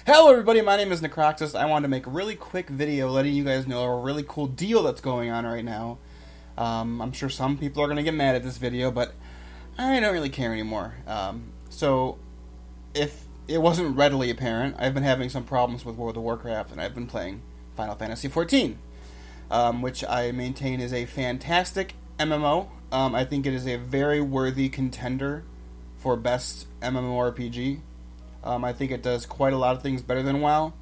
Hello everybody, my name is Necroxis. I wanted to make a really quick video letting you guys know a really cool deal that's going on right now. I'm sure some people are going to get mad at this video, but I don't really care anymore. So, if it wasn't readily apparent, I've been having some problems with World of Warcraft, and I've been playing Final Fantasy XIV, which I maintain is a fantastic MMO. I think it is a very worthy contender for best MMORPG. I think it does quite a lot of things better than WoW.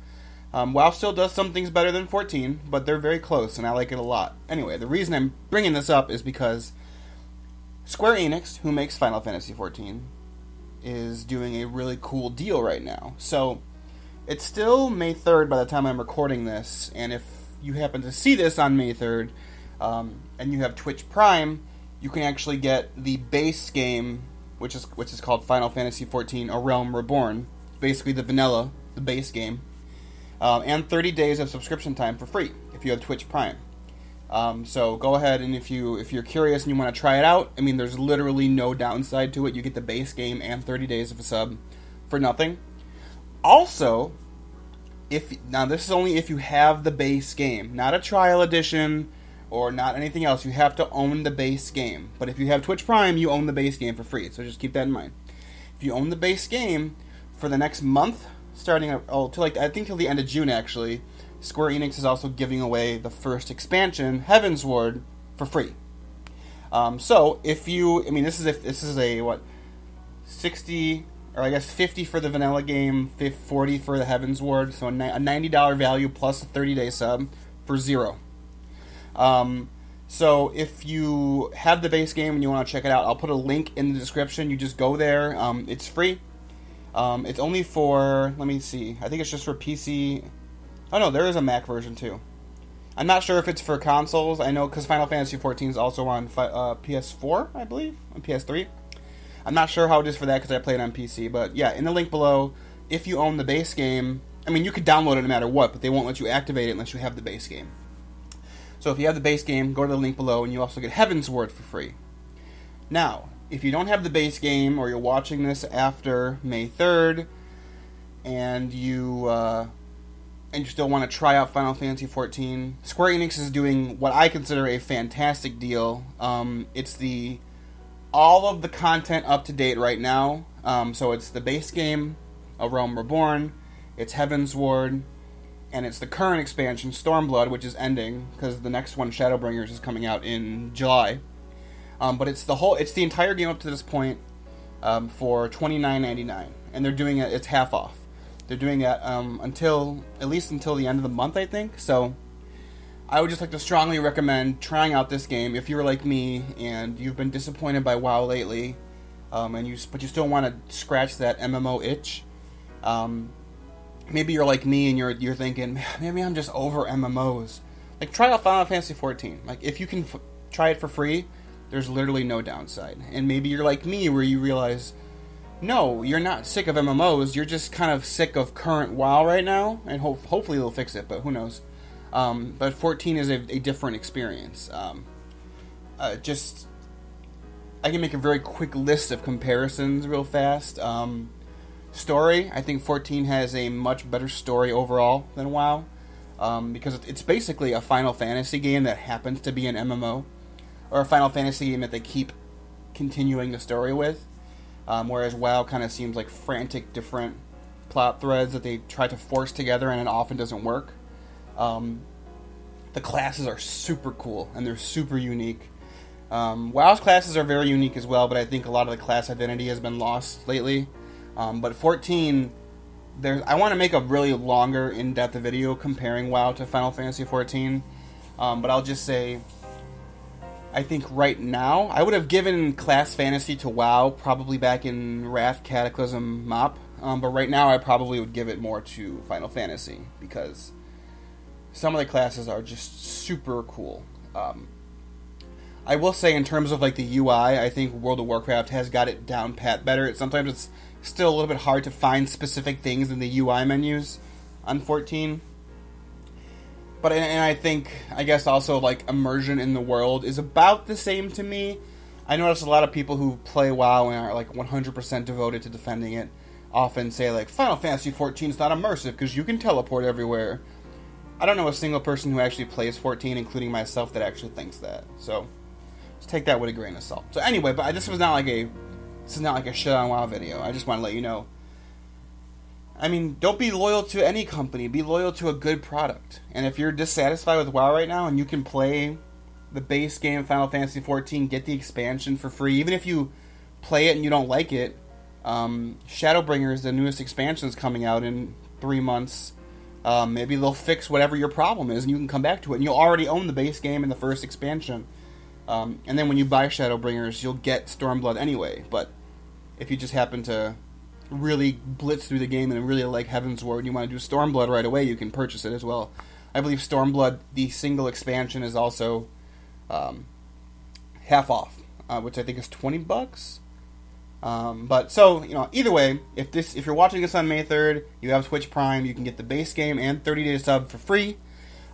WoW still does some things better than 14, but they're very close, and I like it a lot. Anyway, the reason I'm bringing this up is because Square Enix, who makes Final Fantasy XIV, is doing a really cool deal right now. So, it's still May 3rd by the time I'm recording this, and if you happen to see this on May 3rd, and you have Twitch Prime, you can actually get the base game, which is called Final Fantasy XIV: A Realm Reborn, basically the vanilla, the base game, and 30 days of subscription time for free if you have Twitch Prime. So go ahead, and if you're curious and you want to try it out, I mean, there's literally no downside to it. You get the base game and 30 days of a sub for nothing. Also, now this is only if you have the base game, not a trial edition or not anything else. You have to own the base game. But if you have Twitch Prime, you own the base game for free. So just keep that in mind. If you own the base game for the next month, starting till the end of June actually, Square Enix is also giving away the first expansion, Heavensward, for free. So if you, I mean, this is a 60 or I guess 50 for the vanilla game, 40 for the Heavensward, so a $90 value plus a 30-day sub for $0. So if you have the base game and you want to check it out, I'll put a link in the description. You just go there. It's free. It's only for, let me see, I think it's just for PC. Oh no, there is a Mac version too. I'm not sure if it's for consoles. I know because Final Fantasy XIV is also on PS4, I believe, on PS3. I'm not sure how it is for that because I play it on PC. But yeah, in the link below, if you own the base game, I mean, you could download it no matter what, but they won't let you activate it unless you have the base game. So if you have the base game, go to the link below, and you also get Heavensward for free. Now, if you don't have the base game, or you're watching this after May 3rd, and you still want to try out Final Fantasy XIV, Square Enix is doing what I consider a fantastic deal. It's all of the content up to date right now. So it's the base game, A Realm Reborn, it's Heavensward, and it's the current expansion, Stormblood, which is ending, because the next one, Shadowbringers, is coming out in July. But it's the entire game up to this point for $29.99, and they're doing it's half off. They're doing it at least until the end of the month, I think. So I would just like to strongly recommend trying out this game if you're like me and you've been disappointed by WoW lately, but you still want to scratch that MMO itch. Maybe you're like me and you're thinking, maybe I'm just over MMOs. Like, try out Final Fantasy XIV. Like, if you can try it for free, there's literally no downside. And maybe you're like me where you realize, no, you're not sick of MMOs. You're just kind of sick of current WoW right now. And hopefully they'll fix it, but who knows. But 14 is a different experience. I can make a very quick list of comparisons real fast. Story, I think 14 has a much better story overall than WoW, because it's basically a Final Fantasy game that happens to be an MMO, or a Final Fantasy game that they keep continuing the story with, whereas WoW kind of seems like frantic different plot threads that they try to force together, and it often doesn't work. The classes are super cool, and they're super unique. WoW's classes are very unique as well, but I think a lot of the class identity has been lost lately. But 14, I want to make a really longer, in-depth video comparing WoW to Final Fantasy XIV. But I'll just say, I think right now, I would have given Class Fantasy to WoW probably back in Wrath, Cataclysm, MoP. But right now, I probably would give it more to Final Fantasy, because some of the classes are just super cool. I will say, in terms of like the UI, I think World of Warcraft has got it down pat better. Sometimes it's still a little bit hard to find specific things in the UI menus on 14. But I think, I guess also, like, immersion in the world is about the same to me. I notice a lot of people who play WoW and are, like, 100% devoted to defending it. often say, like, Final Fantasy 14 is not immersive because you can teleport everywhere. I don't know a single person who actually plays 14, including myself, that actually thinks that. So, just take that with a grain of salt. So anyway, but this is not like a shit on WoW video. I just want to let you know. I mean, don't be loyal to any company. Be loyal to a good product. And if you're dissatisfied with WoW right now and you can play the base game Final Fantasy 14, get the expansion for free, even if you play it and you don't like it, Shadowbringers, the newest expansion, is coming out in 3 months. Maybe they'll fix whatever your problem is and you can come back to it. And you'll already own the base game and the first expansion. And then when you buy Shadowbringers, you'll get Stormblood anyway. But if you just happen to really blitz through the game and really like Heavensward and you want to do Stormblood right away, you can purchase it as well. I believe Stormblood, the single expansion, is also half off, which I think is $20. But so, you know, either way, if you're watching this on May 3rd, you have Twitch Prime, you can get the base game and 30-day sub for free.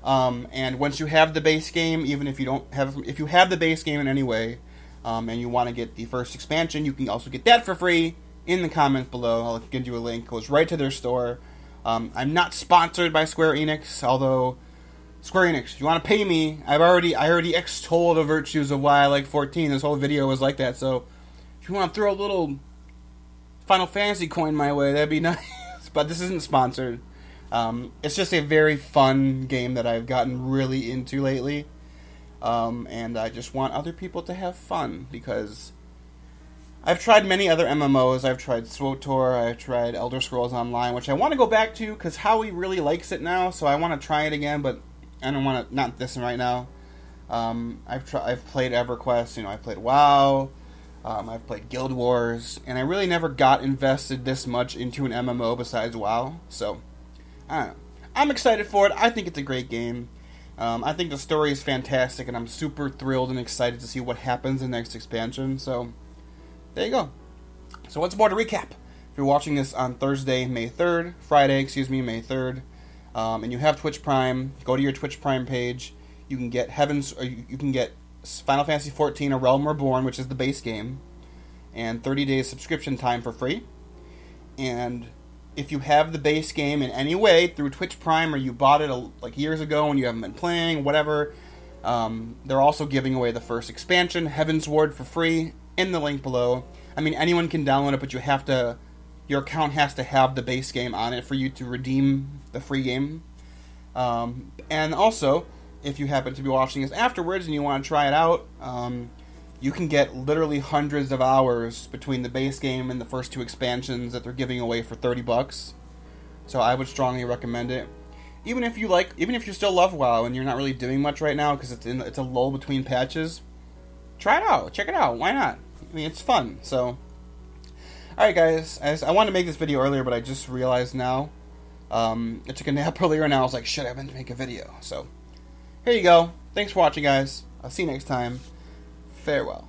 And once you have the base game, even if you have the base game in any way, and you want to get the first expansion, you can also get that for free in the comments below. I'll give you a link. It goes right to their store. I'm not sponsored by Square Enix, although Square Enix, if you want to pay me, I already extolled the virtues of why I like 14. This whole video was like that, so if you want to throw a little Final Fantasy coin my way, that'd be nice. But this isn't sponsored. It's just a very fun game that I've gotten really into lately. And I just want other people to have fun, because I've tried many other MMOs. I've tried SWTOR, I've tried Elder Scrolls Online, which I want to go back to because Howie really likes it now, so I want to try it again, but I don't want to, not this one right now. I've played EverQuest, you know, I've played WoW, I've played Guild Wars, and I really never got invested this much into an MMO besides WoW, so I don't know. I'm excited for it. I think it's a great game. I think the story is fantastic, and I'm super thrilled and excited to see what happens in the next expansion, so there you go. So once more to recap. If you're watching this on Thursday, May 3rd, May 3rd, and you have Twitch Prime, go to your Twitch Prime page. You can get you can get Final Fantasy 14: A Realm Reborn, which is the base game, and 30 days subscription time for free. And if you have the base game in any way through Twitch Prime, or you bought it like years ago and you haven't been playing, whatever, they're also giving away the first expansion, Heavensward, for free in the link below. I mean, anyone can download it, but your account has to have the base game on it for you to redeem the free game. And also, if you happen to be watching this afterwards and you want to try it out, you can get literally hundreds of hours between the base game and the first 2 expansions that they're giving away for $30. So I would strongly recommend it. Even if you still love WoW and you're not really doing much right now because it's a lull between patches, try it out. Check it out. Why not? I mean, it's fun. So, alright guys, I wanted to make this video earlier, but I just realized now. I took a nap earlier and I was like, shit, I meant to make a video. So, here you go. Thanks for watching, guys. I'll see you next time. Farewell.